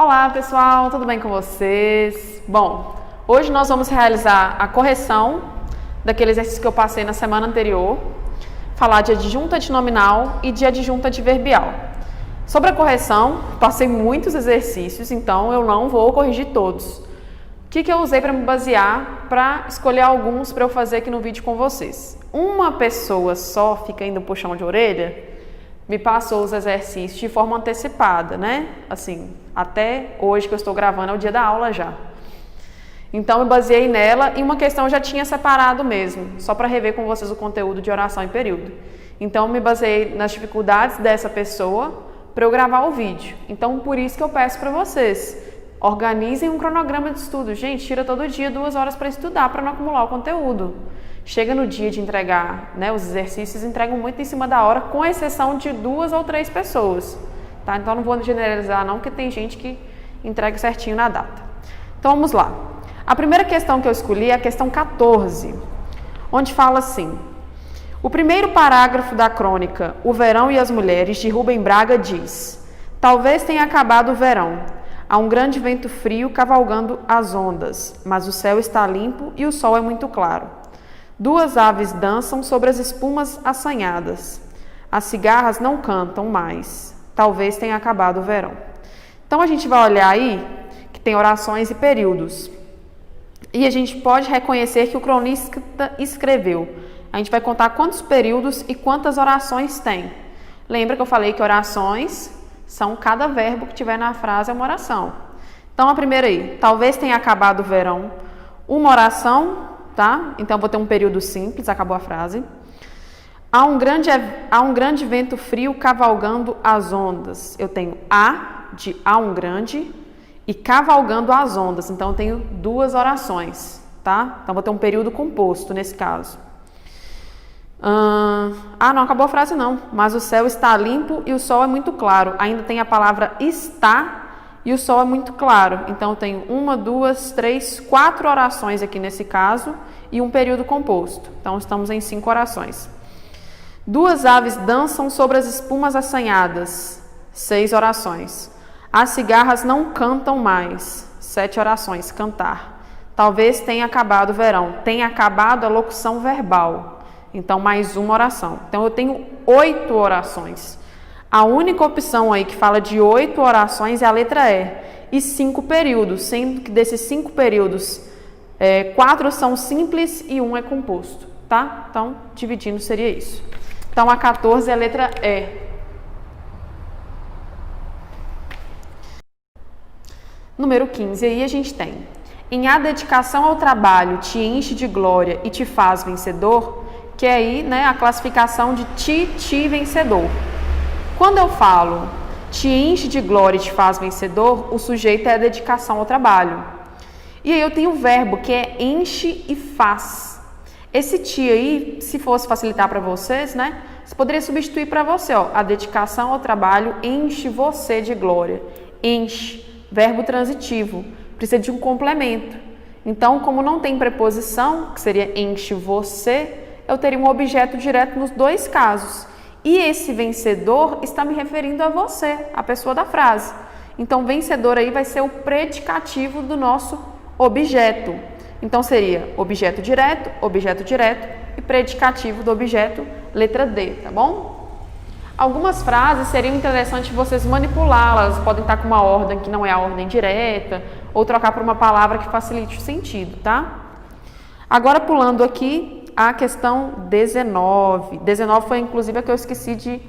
Olá pessoal, tudo bem com vocês? Bom, hoje nós vamos realizar a correção daquele exercício que eu passei na semana anterior, falar de adjunta antinominal e de adjunta adverbial. Sobre a correção, passei muitos exercícios, então eu não vou corrigir todos. O que eu usei para me basear para escolher alguns para eu fazer aqui no vídeo com vocês? Uma pessoa só fica indo puxão de orelha, me passou os exercícios de forma antecipada, né? Assim, até hoje que eu estou gravando é o dia da aula já. Então eu baseei nela e uma questão eu já tinha separado mesmo, só para rever com vocês o conteúdo de oração e período. Então eu me baseei nas dificuldades dessa pessoa para eu gravar o vídeo. Então por isso que eu peço para vocês, organizem um cronograma de estudo. Gente, tira todo dia 2 horas para estudar, para não acumular o conteúdo. Chega no dia de entregar, né, os exercícios entregam muito em cima da hora, com exceção de 2 ou 3 pessoas. Tá? Então não vou generalizar não, porque tem gente que entrega certinho na data. Então vamos lá. A primeira questão que eu escolhi é a questão 14, onde fala assim: o primeiro parágrafo da crônica O Verão e as Mulheres, de Rubem Braga, diz: talvez tenha acabado o verão. Há um grande vento frio cavalgando as ondas, mas o céu está limpo e o sol é muito claro. 2 aves dançam sobre as espumas assanhadas. As cigarras não cantam mais. Talvez tenha acabado o verão. Então a gente vai olhar aí que tem orações e períodos. E a gente pode reconhecer que o cronista escreveu. A gente vai contar quantos períodos e quantas orações tem. Lembra que eu falei que orações são cada verbo que tiver na frase é uma oração. Então a primeira aí, talvez tenha acabado o verão. Uma oração, tá? Então vou ter um período simples, acabou a frase. Há um grande vento frio cavalgando as ondas. Eu tenho de há um grande e cavalgando as ondas. Então eu tenho 2 orações, tá? Então vou ter um período composto nesse caso. Não acabou a frase não. Mas o céu está limpo e o sol é muito claro. Ainda tem a palavra está e o sol é muito claro. Então eu tenho 1, 2, 3, 4 orações aqui nesse caso e um período composto. Então estamos em 5 orações. 2 aves dançam sobre as espumas assanhadas. 6 orações. As cigarras não cantam mais. 7 orações. Cantar. Talvez tenha acabado o verão. Tenha acabado a locução verbal. Então, mais uma oração. Então, eu tenho 8 orações. A única opção aí que fala de 8 orações é a letra E. E 5 períodos, sendo que desses 5 períodos, 4 são simples e 1 é composto, tá? Então, dividindo seria isso. Então, a 14 é a letra E. Número 15, aí a gente tem: em a dedicação ao trabalho te enche de glória e te faz vencedor, que é aí, né, a classificação de ti vencedor. Quando eu falo te enche de glória e te faz vencedor, o sujeito é a dedicação ao trabalho. E aí eu tenho o verbo que é enche e faz. Esse ti aí, se fosse facilitar para vocês, né, você poderia substituir para você, ó, a dedicação ao trabalho enche você de glória. Enche, verbo transitivo, precisa de um complemento. Então, como não tem preposição, que seria enche você, eu teria um objeto direto nos 2 casos. E esse vencedor está me referindo a você, a pessoa da frase. Então, vencedor aí vai ser o predicativo do nosso objeto. Então, seria objeto direto e predicativo do objeto, letra D, tá bom? Algumas frases seriam interessantes vocês manipulá-las, podem estar com uma ordem que não é a ordem direta, ou trocar por uma palavra que facilite o sentido, tá? Agora, pulando aqui, a questão 19. 19 foi inclusive a que eu esqueci de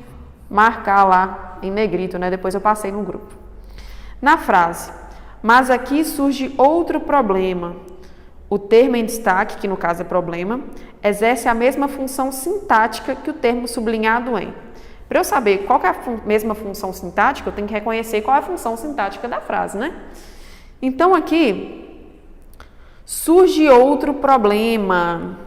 marcar lá em negrito, né? Depois eu passei no grupo. Na frase, mas aqui surge outro problema. O termo em destaque, que no caso é problema, exerce a mesma função sintática que o termo sublinhado em. Para eu saber qual que é a mesma função sintática, eu tenho que reconhecer qual é a função sintática da frase, né? Então aqui, surge outro problema.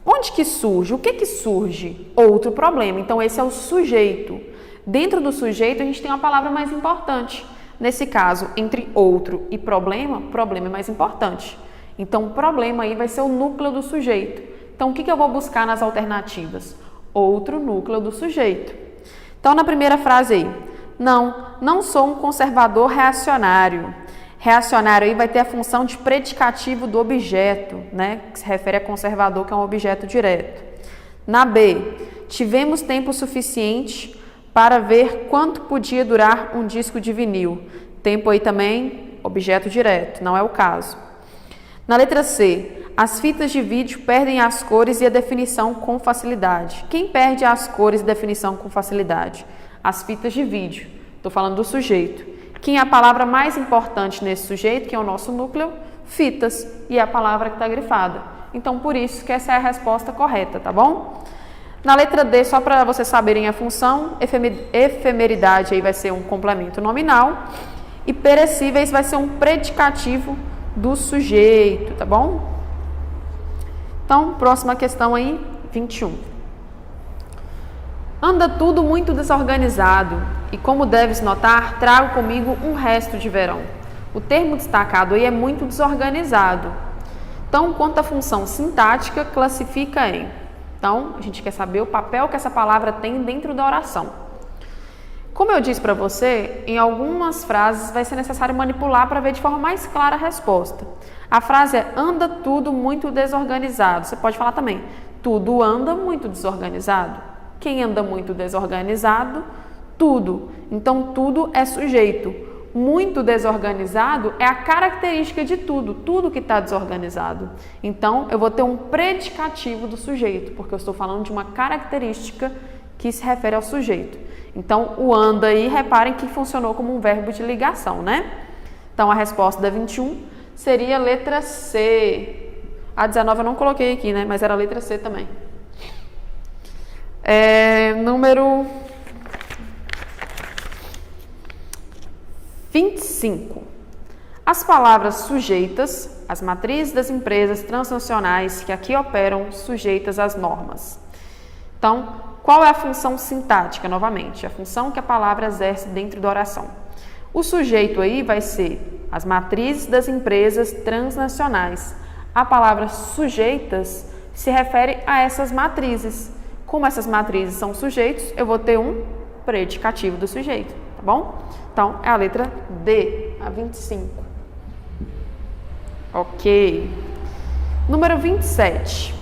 Onde que surge? O que surge? Outro problema. Então, esse é o sujeito. Dentro do sujeito, a gente tem uma palavra mais importante. Nesse caso, entre outro e problema, problema é mais importante. Então, problema aí vai ser o núcleo do sujeito. Então, o que eu vou buscar nas alternativas? Outro núcleo do sujeito. Então, na primeira frase aí, Não sou um conservador reacionário. Reacionário aí vai ter a função de predicativo do objeto, né? Que se refere a conservador, que é um objeto direto. Na B, tivemos tempo suficiente para ver quanto podia durar um disco de vinil. Tempo aí também, objeto direto, não é o caso. Na letra C, as fitas de vídeo perdem as cores e a definição com facilidade. Quem perde as cores e definição com facilidade? As fitas de vídeo. Estou falando do sujeito. Quem é a palavra mais importante nesse sujeito, que é o nosso núcleo? Fitas. E é a palavra que está grifada. Então, por isso que essa é a resposta correta, tá bom? Na letra D, só para vocês saberem a função, efemeridade aí vai ser um complemento nominal e perecíveis vai ser um predicativo do sujeito, tá bom? Então, próxima questão aí, 21. Anda tudo muito desorganizado e, como deves notar, trago comigo um resto de verão. O termo destacado aí é muito desorganizado. Então, quanto à função sintática, classifica em. Então, a gente quer saber o papel que essa palavra tem dentro da oração. Como eu disse para você, em algumas frases vai ser necessário manipular para ver de forma mais clara a resposta. A frase é anda tudo muito desorganizado. Você pode falar também, tudo anda muito desorganizado. Quem anda muito desorganizado? Tudo. Então, tudo é sujeito. Muito desorganizado é a característica de tudo, tudo que está desorganizado. Então, eu vou ter um predicativo do sujeito, porque eu estou falando de uma característica que se refere ao sujeito. Então, o anda aí, reparem que funcionou como um verbo de ligação, né? Então, a resposta da 21 seria a letra C. A 19 eu não coloquei aqui, né? Mas era a letra C também. Número 25. As palavras sujeitas, as matrizes das empresas transnacionais que aqui operam sujeitas às normas. Então, qual é a função sintática, novamente? A função que a palavra exerce dentro da oração. O sujeito aí vai ser as matrizes das empresas transnacionais. A palavra sujeitas se refere a essas matrizes. Como essas matrizes são sujeitos, eu vou ter um predicativo do sujeito, tá bom? Então, é a letra D, a 25. Ok. Número 27.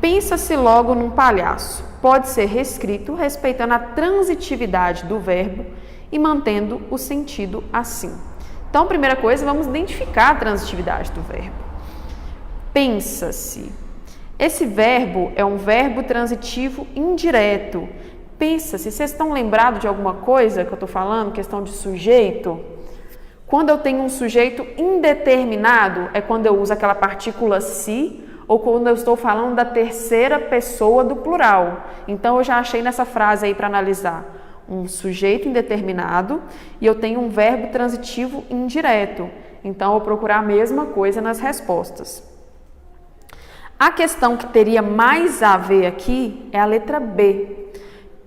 Pensa-se logo num palhaço. Pode ser reescrito respeitando a transitividade do verbo e mantendo o sentido assim. Então, primeira coisa, vamos identificar a transitividade do verbo. Pensa-se. Esse verbo é um verbo transitivo indireto. Pensa-se. Vocês estão lembrados de alguma coisa que eu estou falando? Questão de sujeito? Quando eu tenho um sujeito indeterminado, é quando eu uso aquela partícula se, ou quando eu estou falando da terceira pessoa do plural. Então, eu já achei nessa frase aí para analisar um sujeito indeterminado e eu tenho um verbo transitivo indireto. Então, eu vou procurar a mesma coisa nas respostas. A questão que teria mais a ver aqui é a letra B.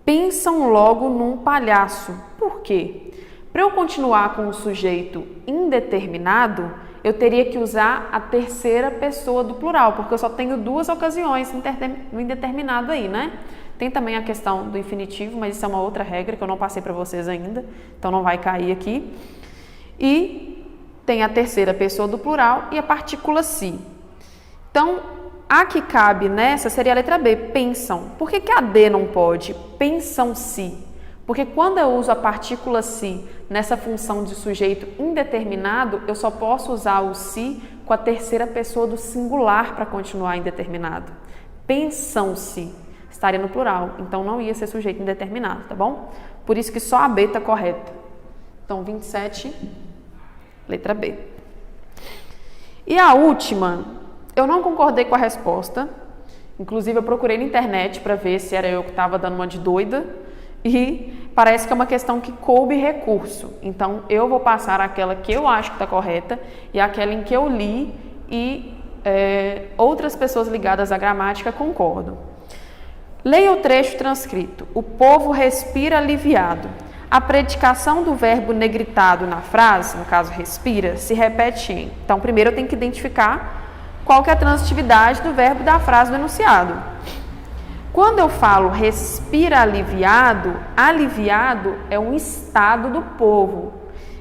Pensam logo num palhaço. Por quê? Para eu continuar com o sujeito indeterminado, eu teria que usar a terceira pessoa do plural, porque eu só tenho duas ocasiões no indeterminado aí, né? Tem também a questão do infinitivo, mas isso é uma outra regra que eu não passei para vocês ainda, então não vai cair aqui. E tem a terceira pessoa do plural e a partícula se. Então, a que cabe nessa seria a letra B, pensam. Por que a D não pode? Pensam-se. Porque quando eu uso a partícula se nessa função de sujeito indeterminado, eu só posso usar o se com a terceira pessoa do singular para continuar indeterminado. Pensam-se estaria no plural, então não ia ser sujeito indeterminado, tá bom? Por isso que só a B está correta. Então, 27, letra B. E a última, eu não concordei com a resposta, inclusive eu procurei na internet para ver se era eu que estava dando uma de doida, e parece que é uma questão que coube recurso. Então, eu vou passar aquela que eu acho que está correta e aquela em que eu li e outras pessoas ligadas à gramática concordam. Leia o trecho transcrito. O povo respira aliviado. A predicação do verbo negritado na frase, no caso respira, se repete em. Então, primeiro eu tenho que identificar qual que é a transitividade do verbo da frase do enunciado. Quando eu falo respira aliviado, aliviado é um estado do povo.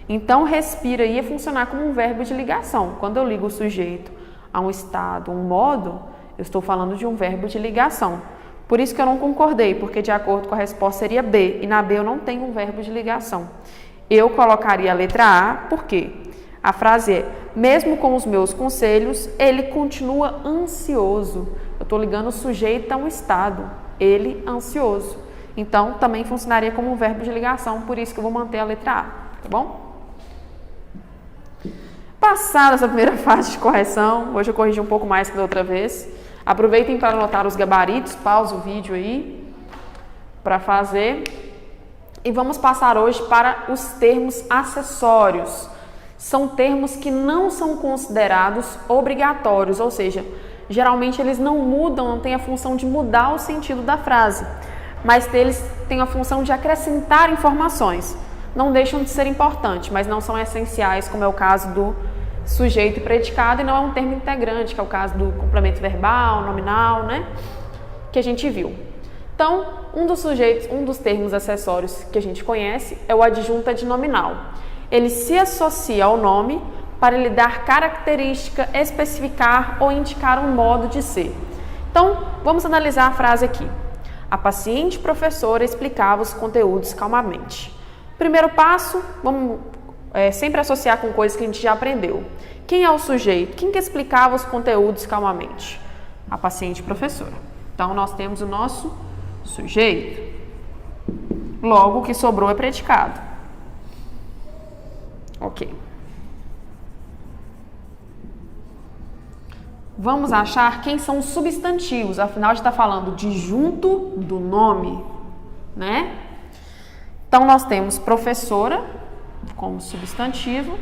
Então, respira ia funcionar como um verbo de ligação. Quando eu ligo o sujeito a um estado, um modo, eu estou falando de um verbo de ligação. Por isso que eu não concordei, porque de acordo com a resposta seria B, e na B eu não tenho um verbo de ligação. Eu colocaria a letra A, por quê? A frase é, mesmo com os meus conselhos, ele continua ansioso. Eu estou ligando o sujeito a um estado, ele ansioso. Então, também funcionaria como um verbo de ligação, por isso que eu vou manter a letra A, tá bom? Passada essa primeira fase de correção, hoje eu corrigi um pouco mais que da outra vez. Aproveitem para anotar os gabaritos, pausa o vídeo aí para fazer. E vamos passar hoje para os termos acessórios. São termos que não são considerados obrigatórios, ou seja, geralmente eles não mudam, não têm a função de mudar o sentido da frase, mas eles têm a função de acrescentar informações. Não deixam de ser importantes, mas não são essenciais, como é o caso do sujeito e predicado, e não é um termo integrante, que é o caso do complemento verbal, nominal, né? Que a gente viu. Então, um dos termos acessórios que a gente conhece é o adjunto adnominal. Ele se associa ao nome para lhe dar característica, especificar ou indicar um modo de ser. Então, vamos analisar a frase aqui. A paciente professora explicava os conteúdos calmamente. Primeiro passo, vamos sempre associar com coisas que a gente já aprendeu. Quem é o sujeito? Quem que explicava os conteúdos calmamente? A paciente professora. Então, nós temos o nosso sujeito. Logo, o que sobrou é predicado. Ok. Vamos achar quem são os substantivos. Afinal, a gente está falando de junto do nome, né? Então, nós temos professora como substantivo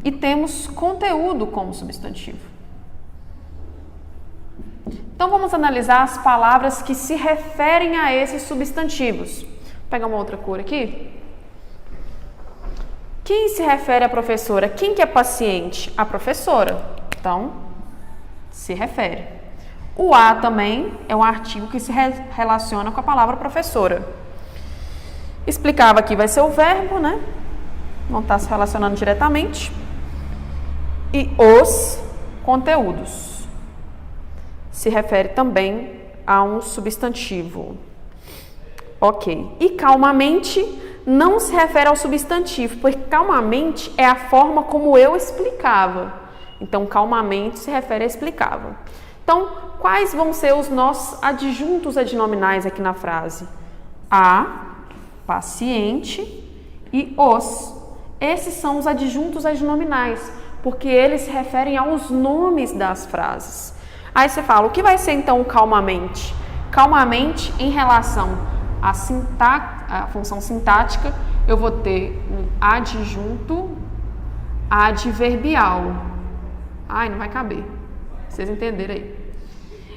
e temos conteúdo como substantivo. Então, vamos analisar as palavras que se referem a esses substantivos. Vou pegar uma outra cor aqui. Quem se refere à professora? Quem que é paciente? A professora. Então, se refere. O a também é um artigo que se relaciona com a palavra professora. Explicava aqui vai ser o verbo, né? Não está se relacionando diretamente. E os conteúdos. Se refere também a um substantivo. Ok. E calmamente não se refere ao substantivo, porque calmamente é a forma como eu explicava. Então, calmamente se refere a explicava. Então, quais vão ser os nossos adjuntos adnominais aqui na frase? A, paciente e os. Esses são os adjuntos adnominais, porque eles se referem aos nomes das frases. Aí você fala, o que vai ser então calmamente? Calmamente, em relação à função sintática, eu vou ter um adjunto adverbial. Ai, não vai caber. Vocês entenderam aí.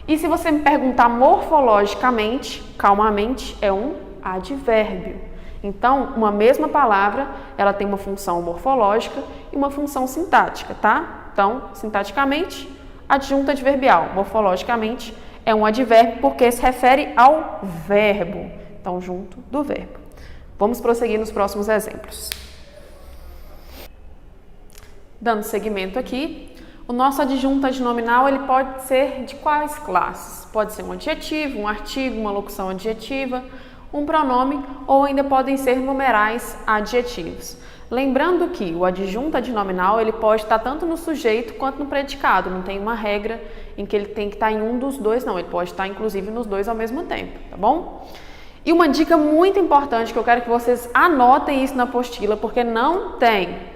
E se você me perguntar morfologicamente, calmamente é um advérbio. Então, uma mesma palavra, ela tem uma função morfológica e uma função sintática, tá? Então, sintaticamente, adjunto adverbial. Morfologicamente, é um advérbio porque se refere ao verbo. Então, junto do verbo. Vamos prosseguir nos próximos exemplos. Dando seguimento aqui, o nosso adjunto adnominal ele pode ser de quais classes? Pode ser um adjetivo, um artigo, uma locução adjetiva, um pronome ou ainda podem ser numerais adjetivos. Lembrando que o adjunto adnominal ele pode estar tanto no sujeito quanto no predicado, não tem uma regra em que ele tem que estar em um dos dois, não, ele pode estar inclusive nos dois ao mesmo tempo, tá bom? E uma dica muito importante que eu quero que vocês anotem isso na apostila, porque não tem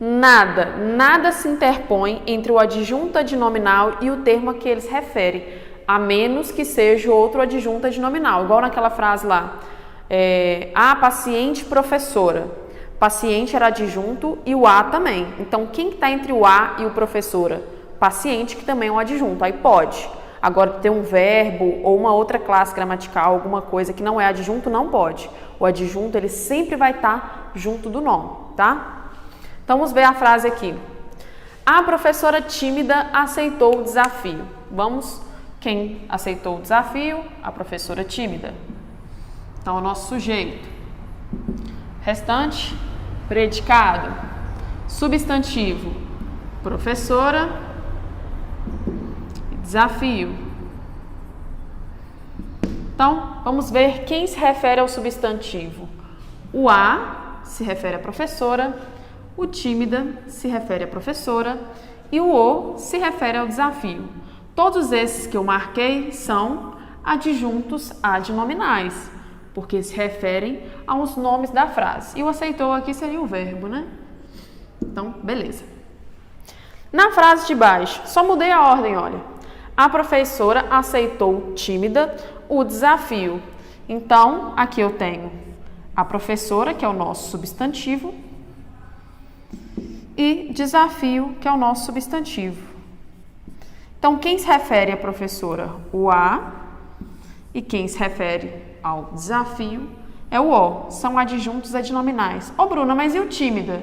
nada se interpõe entre o adjunto adnominal e o termo a que ele se refere, a menos que seja outro adjunto adnominal, igual naquela frase lá, a paciente professora. Paciente era adjunto e o a também. Então, quem está entre o a e o professora? Paciente, que também é um adjunto, aí pode. Agora, ter um verbo ou uma outra classe gramatical, alguma coisa que não é adjunto, não pode. O adjunto, ele sempre vai estar junto do nome, tá? Então, vamos ver a frase aqui. A professora tímida aceitou o desafio. Vamos Quem aceitou o desafio? A professora tímida. Então, o nosso sujeito. Restante, predicado. Substantivo, professora. Desafio. Então, vamos ver quem se refere ao substantivo. O a se refere à professora, o tímida se refere à professora e o se refere ao desafio. Todos esses que eu marquei são adjuntos adnominais, porque se referem aos nomes da frase. E o aceitou aqui seria o verbo, né? Então, beleza. Na frase de baixo, só mudei a ordem, olha. A professora aceitou tímida o desafio. Então, aqui eu tenho a professora, que é o nosso substantivo, e desafio, que é o nosso substantivo. Então, quem se refere à professora? O a. E quem se refere ao desafio é o o. São adjuntos adnominais. Ô, Bruna, mas e o tímida?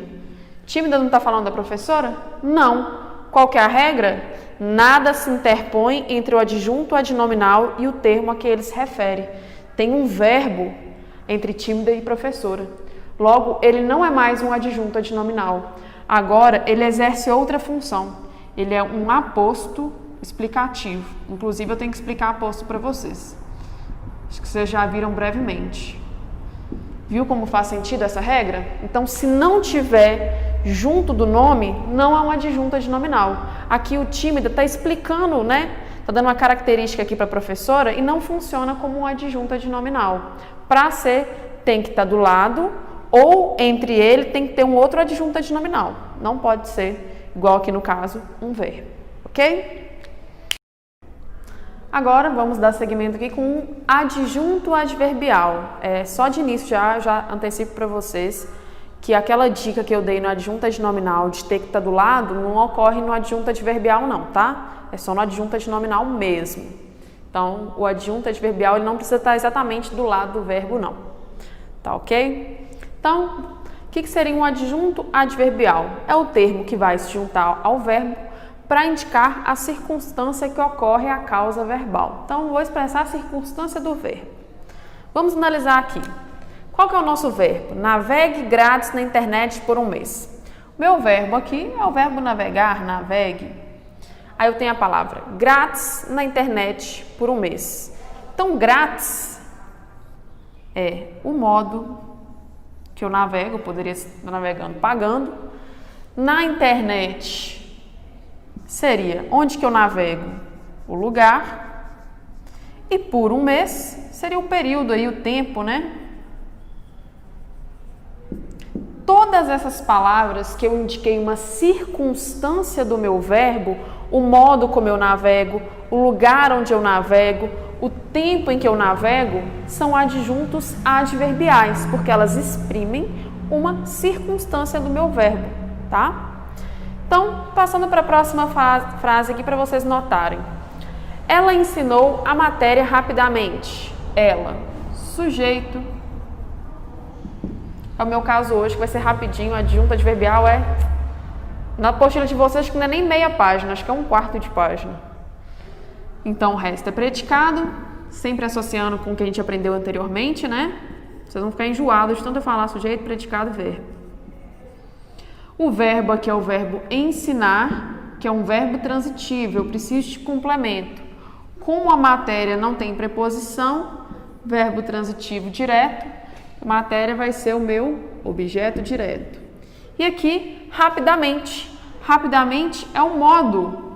Tímida não está falando da professora? Não. Qual que é a regra? Nada se interpõe entre o adjunto adnominal e o termo a que ele se refere. Tem um verbo entre tímida e professora. Logo, ele não é mais um adjunto adnominal. Agora, ele exerce outra função. Ele é um aposto explicativo. Inclusive, eu tenho que explicar aposto para vocês. Acho que vocês já viram brevemente. Viu como faz sentido essa regra? Então, se não tiver junto do nome, não é um adjunto adnominal. Aqui o tímida está explicando, né? Está dando uma característica aqui para a professora e não funciona como um adjunto adnominal. Para ser, tem que estar do lado ou entre ele tem que ter um outro adjunto adnominal. Não pode ser, igual aqui no caso, um verbo. Ok? Agora, vamos dar seguimento aqui com um adjunto adverbial. Só de início já antecipo para vocês que aquela dica que eu dei no adjunto adnominal de ter que estar do lado não ocorre no adjunto adverbial não, tá? É só no adjunto adnominal mesmo. Então, o adjunto adverbial ele não precisa estar exatamente do lado do verbo não. Tá ok? Então, o que seria um adjunto adverbial? É o termo que vai se juntar ao verbo para indicar a circunstância que ocorre à causa verbal. Então, vou expressar a circunstância do verbo. Vamos analisar aqui. Qual que é o nosso verbo? Navegue grátis na internet por um mês. O meu verbo aqui é o verbo navegar, navegue. Aí eu tenho a palavra grátis na internet por um mês. Então, grátis é o modo que eu navego, eu poderia estar navegando pagando. Na internet seria onde que eu navego? O lugar. E por um mês seria o período aí, o tempo, né? Todas essas palavras que eu indiquei uma circunstância do meu verbo, o modo como eu navego, o lugar onde eu navego, o tempo em que eu navego, são adjuntos adverbiais, porque elas exprimem uma circunstância do meu verbo, tá? Então, passando para a próxima frase aqui para vocês notarem. Ela ensinou a matéria rapidamente. Ela, sujeito. É o meu caso hoje, que vai ser rapidinho, adjunto adverbial na apostila de vocês, acho que não é nem meia página, acho que é um quarto de página. Então, o resto é predicado, sempre associando com o que a gente aprendeu anteriormente, né? Vocês vão ficar enjoados de tanto eu falar sujeito, predicado, verbo. O verbo aqui é o verbo ensinar, que é um verbo transitivo, eu preciso de complemento. Como a matéria não tem preposição, verbo transitivo direto, a matéria vai ser o meu objeto direto. E aqui, rapidamente. Rapidamente é o modo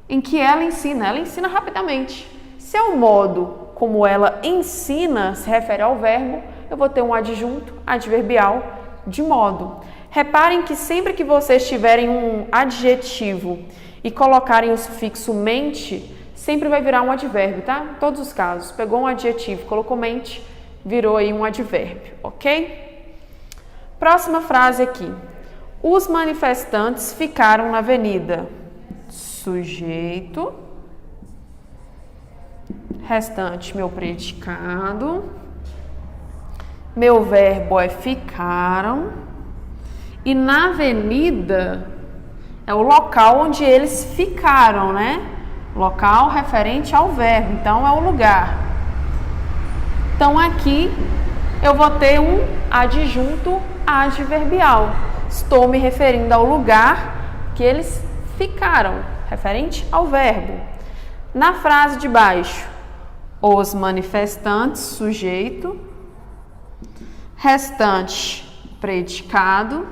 em que ela ensina rapidamente. Se é o modo como ela ensina, se refere ao verbo, eu vou ter um adjunto adverbial de modo. Reparem que sempre que vocês tiverem um adjetivo e colocarem o sufixo mente, sempre vai virar um advérbio, tá? Em todos os casos. Pegou um adjetivo, colocou mente, virou aí um advérbio, ok? Próxima frase aqui. Os manifestantes ficaram na avenida. Sujeito. Restante, meu predicado. Meu verbo é ficaram. E na avenida é o local onde eles ficaram, né? O Local referente ao verbo, então é o lugar. Então aqui eu vou ter um adjunto adverbial. Estou me referindo ao lugar que eles ficaram, referente ao verbo. Na frase de baixo, os manifestantes, sujeito, restante, predicado,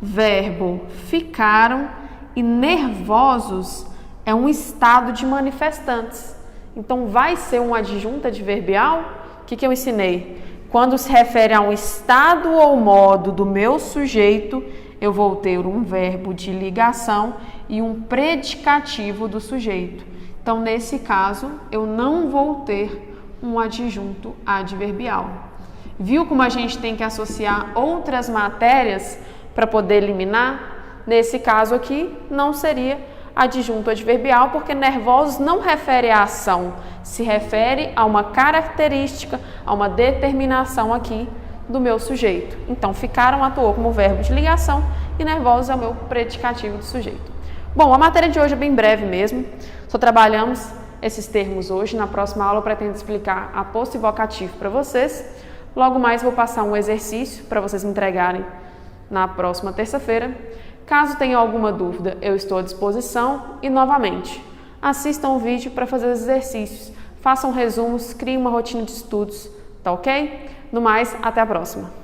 verbo, ficaram e nervosos é um estado de manifestantes. Então, vai ser um adjunto adverbial? O que eu ensinei? Quando se refere a um estado ou modo do meu sujeito, eu vou ter um verbo de ligação e um predicativo do sujeito. Então, nesse caso, eu não vou ter um adjunto adverbial. Viu como a gente tem que associar outras matérias para poder eliminar? Nesse caso aqui, não seria adjunto adverbial, porque nervosos não refere à ação, se refere a uma característica, a uma determinação aqui do meu sujeito. Então, ficaram atuou como verbo de ligação e nervosos é o meu predicativo do sujeito. Bom, a matéria de hoje é bem breve mesmo, só trabalhamos esses termos hoje. Na próxima aula eu pretendo explicar aposto e vocativo para vocês. Logo mais vou passar um exercício para vocês me entregarem na próxima terça-feira. Caso tenha alguma dúvida, eu estou à disposição e, novamente, assistam o vídeo para fazer os exercícios, façam resumos, criem uma rotina de estudos, tá ok? No mais, até a próxima!